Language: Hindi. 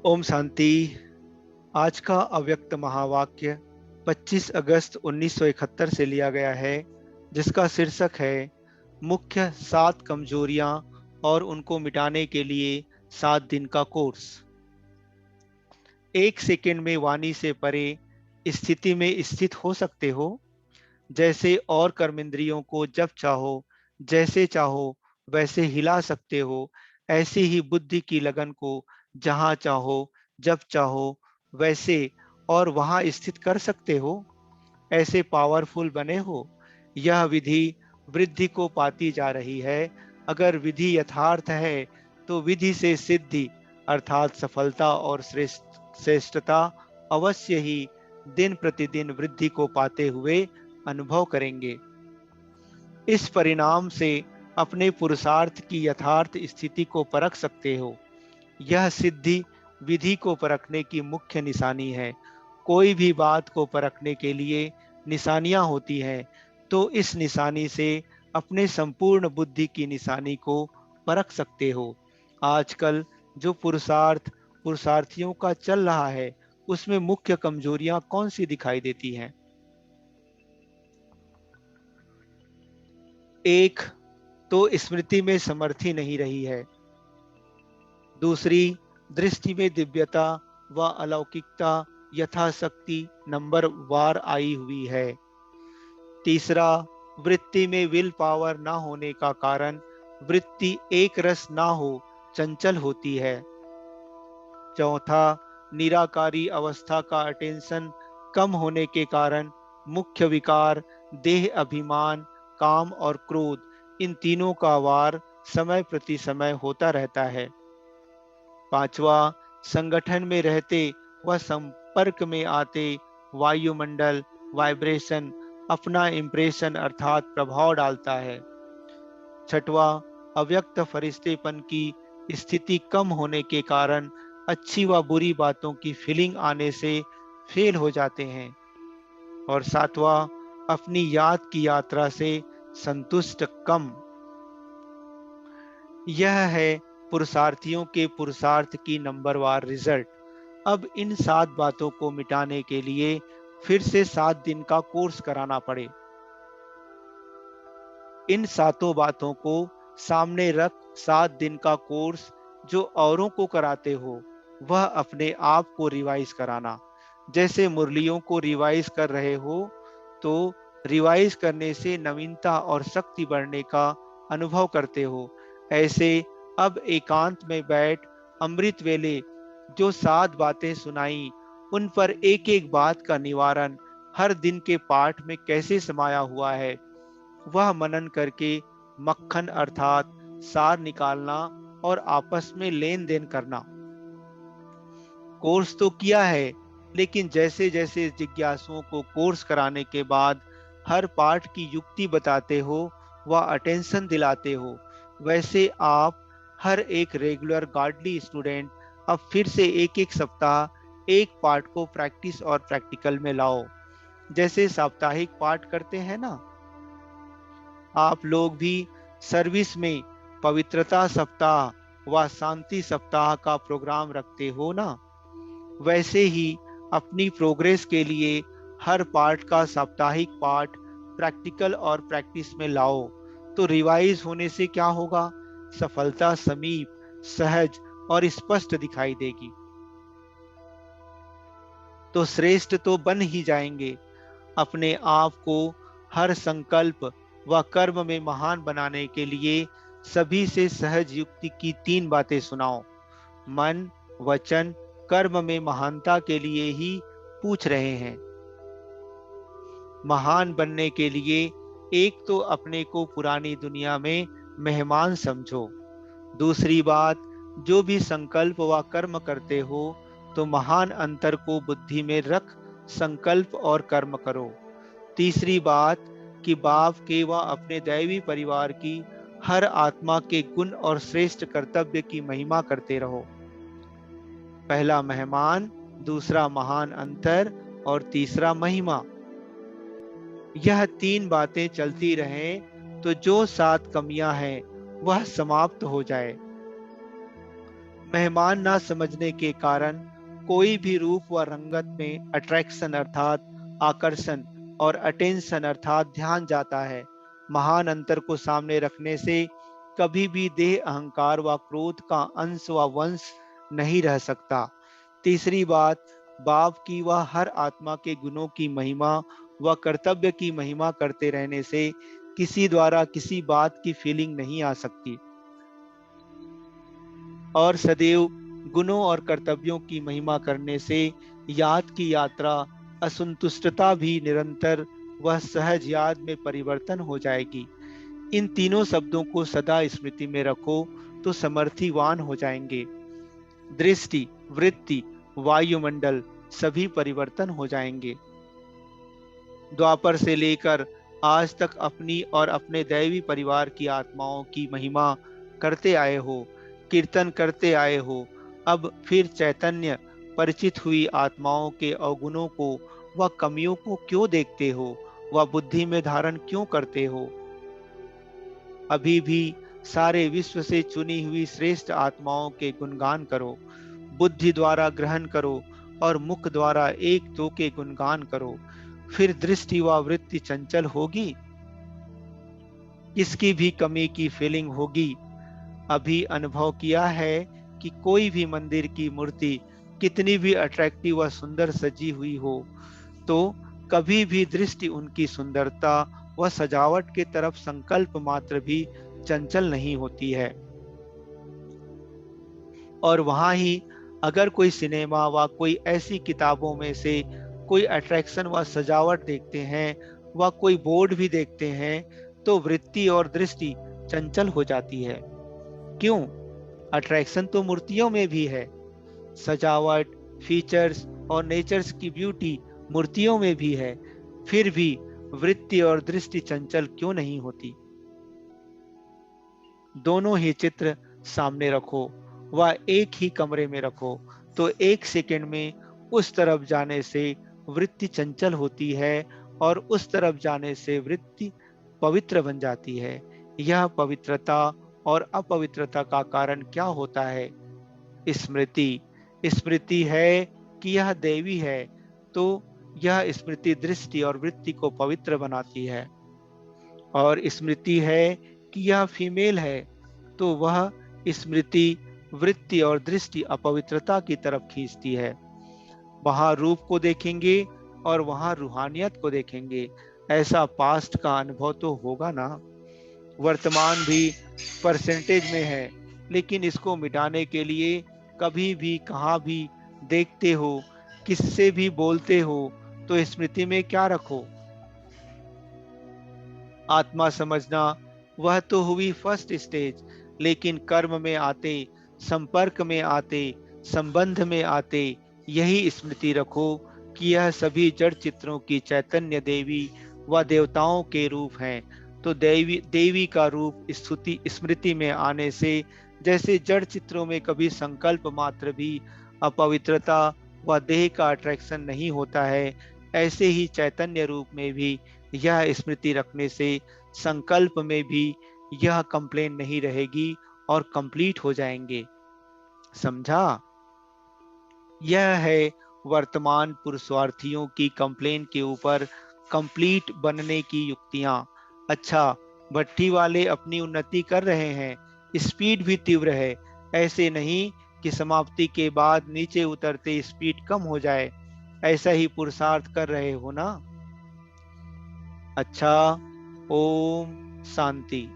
ओम शांति। आज का अव्यक्त महावाक्य 25 अगस्त 1971 से लिया गया है, जिसका शीर्षक है मुख्य 7 कमजोरियां और उनको मिटाने के लिए 7 दिन का कोर्स। एक सेकंड में वाणी से परे स्थिति में स्थित हो सकते हो। जैसे और कर्मेंद्रियों को जब चाहो जैसे चाहो वैसे हिला सकते हो, ऐसे ही बुद्धि की लगन को जहां चाहो जब चाहो वैसे और वहां स्थित कर सकते हो। ऐसे पावरफुल बने हो। यह विधि वृद्धि को पाती जा रही है। अगर विधि यथार्थ है तो विधि से सिद्धि अर्थात सफलता और श्रेष्ठता अवश्य ही दिन प्रतिदिन वृद्धि को पाते हुए अनुभव करेंगे। इस परिणाम से अपने पुरुषार्थ की यथार्थ स्थिति को परख सकते हो। यह सिद्धि विधि को परखने की मुख्य निशानी है। कोई भी बात को परखने के लिए निशानियां होती हैं, तो इस निशानी से अपने संपूर्ण बुद्धि की निशानी को परख सकते हो। आजकल जो पुरुषार्थियों का चल रहा है, उसमें मुख्य कमजोरियां कौन सी दिखाई देती हैं? एक तो स्मृति में समर्थी नहीं रही है। दूसरी, दृष्टि में दिव्यता व अलौकिकता यथाशक्ति नंबर वार आई हुई है। तीसरा, वृत्ति में विल पावर ना होने का कारण वृत्ति एक रस ना हो, चंचल होती है। चौथा, निराकारी अवस्था का अटेंशन कम होने के कारण मुख्य विकार देह अभिमान, काम और क्रोध, इन तीनों का वार समय प्रति समय होता रहता है। पांचवा, संगठन में रहते व संपर्क में आते वायुमंडल वाइब्रेशन अपना इंप्रेशन अर्थात प्रभाव डालता है। छठवा, अव्यक्त फरिश्तेपन की स्थिति कम होने के कारण अच्छी व बुरी बातों की फीलिंग आने से फेल हो जाते हैं। और सातवां, अपनी याद की यात्रा से संतुष्ट कम। यह है पुरुषार्थियों के पुरुषार्थ की नंबरवार रिजल्ट। अब इन 7 बातों को मिटाने के लिए फिर से 7 दिन का कोर्स कराना पड़े। इन सातों बातों को सामने रख 7 दिन का कोर्स जो औरों को कराते हो, वह अपने आप को रिवाइज कराना। जैसे मुरलियों को रिवाइज कर रहे हो, तो रिवाइज करने से नवीनता और शक्ति बढ़ने का अनुभव करते हो। ऐसे अब एकांत में बैठ अमृत वेले जो 7 बातें सुनाई, उन पर एक एक बात का निवारण हर दिन के पाठ में कैसे समाया हुआ है, वह मनन करके मक्खन अर्थात सार निकालना और आपस में लेन देन करना। कोर्स तो किया है, लेकिन जैसे जैसे जिज्ञासुओं को कोर्स कराने के बाद हर पाठ की युक्ति बताते हो व अटेंशन दिलाते हो, वैसे आप हर एक रेगुलर गॉडली स्टूडेंट अब फिर से एक एक सप्ताह एक पाठ को प्रैक्टिस और प्रैक्टिकल में लाओ। जैसे साप्ताहिक पाठ करते हैं ना, आप लोग भी सर्विस में पवित्रता सप्ताह व शांति सप्ताह का प्रोग्राम रखते हो ना, वैसे ही अपनी प्रोग्रेस के लिए हर पार्ट का साप्ताहिक पाठ प्रैक्टिकल और प्रैक्टिस में लाओ। तो रिवाइज होने से क्या होगा? सफलता समीप, सहज और स्पष्ट दिखाई देगी। तो श्रेष्ठ तो बन ही जाएंगे। अपने आप को हर संकल्प व कर्म में महान बनाने के लिए सभी से सहज युक्ति की 3 बातें सुनाओ। मन, वचन, कर्म में महानता के लिए ही पूछ रहे हैं। महान बनने के लिए एक तो अपने को पुरानी दुनिया में मेहमान समझो। दूसरी बात, जो भी संकल्प व कर्म करते हो, तो महान अंतर को बुद्धि में रख संकल्प और कर्म करो। तीसरी बात कि बाप के व अपने दैवी परिवार की हर आत्मा के गुण और श्रेष्ठ कर्तव्य की महिमा करते रहो। पहला मेहमान, दूसरा महान अंतर और तीसरा महिमा। यह 3 बातें चलती रहें तो जो 7 कमियां हैं वह समाप्त हो जाए। मेहमान ना समझने के कारण कोई भी रूप व रंगत में अट्रैक्शन अर्थात आकर्षण और अटेंशन अर्थात ध्यान जाता है। महान अंतर को सामने रखने से कभी भी देह अहंकार व क्रोध का अंश व वंश नहीं रह सकता। तीसरी बात, बाप की व हर आत्मा के गुणों की महिमा व कर्तव्य की महिमा करते रहने से किसी द्वारा किसी बात की फीलिंग नहीं आ सकती और सदैव गुणों और कर्तव्यों की महिमा करने से याद की यात्रा असंतुष्टता भी निरंतर वह सहज याद में परिवर्तन हो जाएगी। इन तीनों शब्दों को सदा स्मृति में रखो तो समर्थिवान हो जाएंगे। दृष्टि, वृत्ति, वायुमंडल सभी परिवर्तन हो जाएंगे। द्वापर से लेकर आज तक अपनी और अपने दैवी परिवार की आत्माओं की महिमा करते आए हो, कीर्तन करते आए हो। अब फिर चैतन्य परिचित हुई आत्माओं के अवगुणों को व कमियों को क्यों देखते हो, वह बुद्धि में धारण क्यों करते हो? अभी भी सारे विश्व से चुनी हुई श्रेष्ठ आत्माओं के गुणगान करो, बुद्धि द्वारा ग्रहण करो और मुख द्वारा एक दो के गुणगान करो। फिर दृष्टि व वृत्ति चंचल होगी, किसकी भी कमी की फीलिंग होगी। अभी अनुभव किया है कि कोई भी मंदिर की मूर्ति कितनी भी अट्रैक्टिव व सुंदर सजी हुई हो, तो कभी भी दृष्टि उनकी सुंदरता व सजावट के तरफ संकल्प मात्र भी चंचल नहीं होती है। और वहां ही अगर कोई सिनेमा व कोई ऐसी किताबों में से कोई अट्रैक्शन व सजावट देखते हैं व कोई बोर्ड भी देखते हैं, तो वृत्ति और दृष्टि चंचल हो जाती है। क्यों? अट्रैक्शन तो मूर्तियों में भी है, सजावट, फीचर्स और नेचर्स की ब्यूटी मूर्तियों में भी है, फिर भी वृत्ति और दृष्टि चंचल क्यों नहीं होती? दोनों ही चित्र सामने रखो व एक ही कमरे में रखो, तो एक सेकंड में उस तरफ जाने से वृत्ति चंचल होती है और उस तरफ जाने से वृत्ति पवित्र बन जाती है। यह पवित्रता और अपवित्रता का कारण क्या होता है? स्मृति। स्मृति है कि यह देवी है, तो यह स्मृति दृष्टि और वृत्ति को पवित्र बनाती है। और स्मृति है कि यह फीमेल है, तो वह स्मृति वृत्ति और दृष्टि अपवित्रता की तरफ खींचती है। वहां रूप को देखेंगे और वहां रूहानियत को देखेंगे, ऐसा पास्ट का अनुभव तो होगा ना। वर्तमान भी परसेंटेज में है, लेकिन इसको मिटाने के लिए कभी भी कहाँ भी देखते हो, किससे भी बोलते हो, तो स्मृति में क्या रखो? आत्मा समझना वह तो हुई फर्स्ट स्टेज, लेकिन कर्म में आते, संपर्क में आते, संबंध में आते यही स्मृति रखो कि यह सभी जड़ चित्रों की चैतन्य देवी व देवताओं के रूप हैं। तो देवी का रूप स्तुति स्मृति में आने से जैसे जड़ चित्रों में कभी संकल्प मात्र भी अपवित्रता व देह का अट्रैक्शन नहीं होता है, ऐसे ही चैतन्य रूप में भी यह स्मृति रखने से संकल्प में भी यह कंप्लेन नहीं रहेगी और कंप्लीट हो जाएंगे। समझा? यह है वर्तमान पुरुषार्थियों की कंप्लेन के ऊपर कंप्लीट बनने की युक्तियां। अच्छा, भट्टी वाले अपनी उन्नति कर रहे हैं, स्पीड भी तीव्र है, ऐसे नहीं कि समाप्ति के बाद नीचे उतरते स्पीड कम हो जाए, ऐसा ही पुरुषार्थ कर रहे हो ना? अच्छा, ओम शांति।